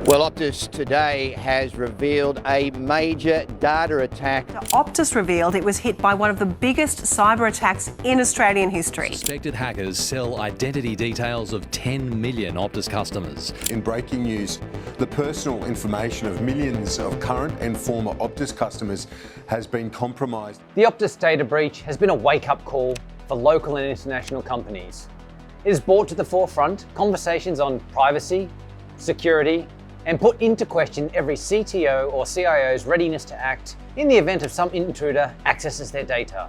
Well, Optus today has revealed a major data attack. Optus revealed it was hit by one of the biggest cyber attacks in Australian history. Suspected hackers sell identity details of 10 million Optus customers. In breaking news, the personal information of millions of current and former Optus customers has been compromised. The Optus data breach has been a wake-up call for local and international companies. It has brought to the forefront conversations on privacy, security, and put into question every CTO or CIO's readiness to act in the event of some intruder accesses their data.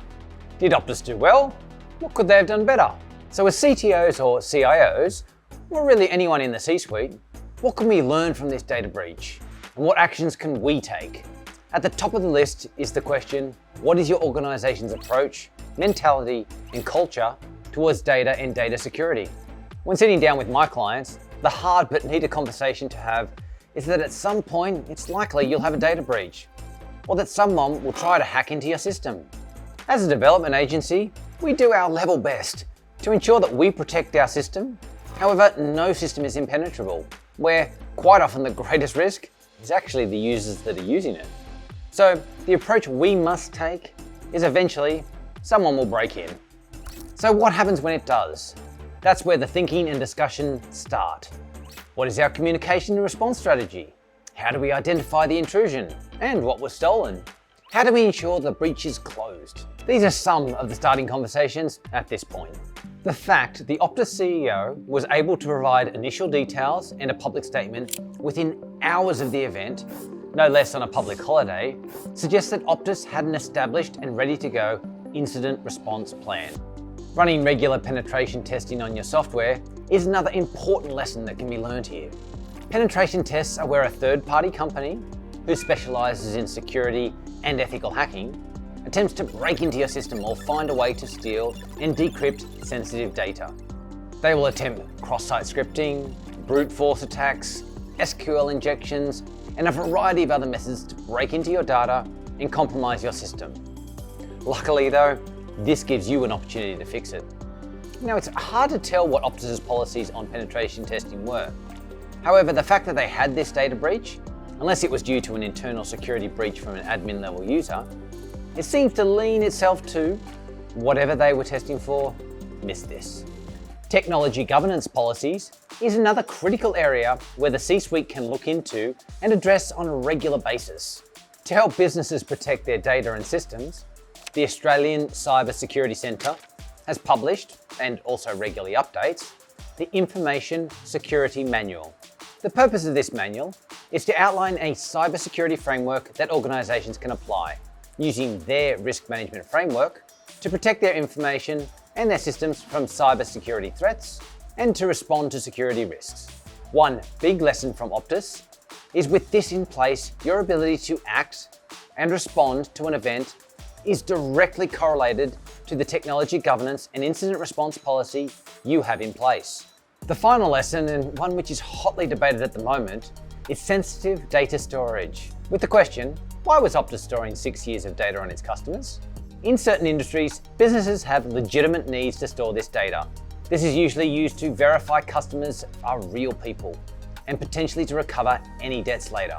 Did Optus do well? What could they have done better? So as CTOs or CIOs, or really anyone in the C-suite, what can we learn from this data breach? And what actions can we take? At the top of the list is the question, what is your organization's approach, mentality, and culture towards data and data security? When sitting down with my clients, the hard but needed conversation to have is that at some point, it's likely you'll have a data breach, or that someone will try to hack into your system. As a development agency, we do our level best to ensure that we protect our system. However, no system is impenetrable, where quite often the greatest risk is actually the users that are using it. So the approach we must take is eventually someone will break in. So what happens when it does? That's where the thinking and discussion start. What is our communication and response strategy? How do we identify the intrusion and what was stolen? How do we ensure the breach is closed? These are some of the starting conversations at this point. The fact the Optus CEO was able to provide initial details and a public statement within hours of the event, no less on a public holiday, suggests that Optus had an established and ready to go incident response plan. Running regular penetration testing on your software is another important lesson that can be learned here. Penetration tests are where a third-party company who specializes in security and ethical hacking attempts to break into your system or find a way to steal and decrypt sensitive data. They will attempt cross-site scripting, brute force attacks, SQL injections, and a variety of other methods to break into your data and compromise your system. Luckily though, this gives you an opportunity to fix it. Now, it's hard to tell what Optus's policies on penetration testing were. However, the fact that they had this data breach, unless it was due to an internal security breach from an admin level user, it seems to lean itself to whatever they were testing for, missed this. Technology governance policies is another critical area where the C-suite can look into and address on a regular basis. To help businesses protect their data and systems, the Australian Cyber Security Centre has published, and also regularly updates, the Information Security Manual. The purpose of this manual is to outline a cybersecurity framework that organisations can apply, using their risk management framework to protect their information and their systems from cybersecurity threats and to respond to security risks. One big lesson from Optus is with this in place, your ability to act and respond to an event is directly correlated to the technology governance and incident response policy you have in place. The final lesson, and one which is hotly debated at the moment, is sensitive data storage. With the question, why was Optus storing 6 years of data on its customers? In certain industries, businesses have legitimate needs to store this data. This is usually used to verify customers are real people and potentially to recover any debts later.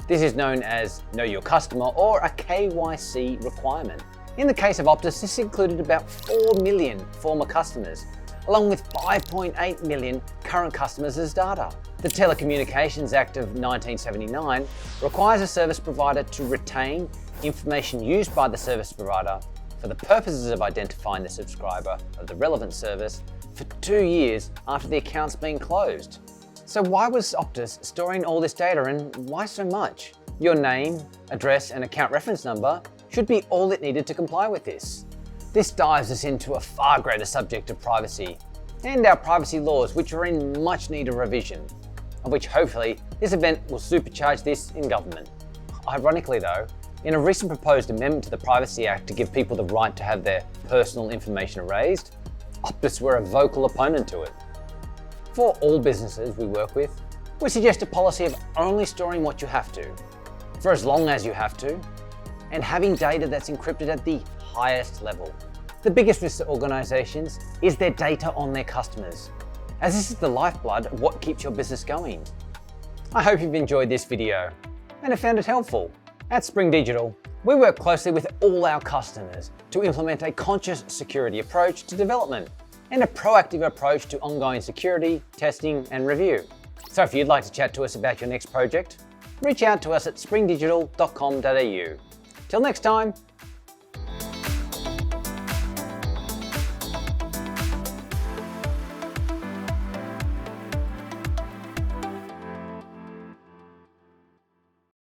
This is known as Know Your Customer or a KYC requirement. In the case of Optus, this included about 4 million former customers, along with 5.8 million current customers as data. The Telecommunications Act of 1979 requires a service provider to retain information used by the service provider for the purposes of identifying the subscriber of the relevant service for 2 years after the account's been closed. So why was Optus storing all this data and why so much? Your name, address, and account reference number should be all it needed to comply with this. This dives us into a far greater subject of privacy and our privacy laws, which are in much need of revision, of which hopefully this event will supercharge this in government. Ironically though, in a recent proposed amendment to the Privacy Act to give people the right to have their personal information erased, Optus were a vocal opponent to it. For all businesses we work with, we suggest a policy of only storing what you have to, for as long as you have to, and having data that's encrypted at the highest level. The biggest risk to organisations is their data on their customers, as this is the lifeblood of what keeps your business going. I hope you've enjoyed this video and have found it helpful. At Spring Digital, we work closely with all our customers to implement a conscious security approach to development and a proactive approach to ongoing security, testing and review. So if you'd like to chat to us about your next project, reach out to us at springdigital.com.au. Till next time,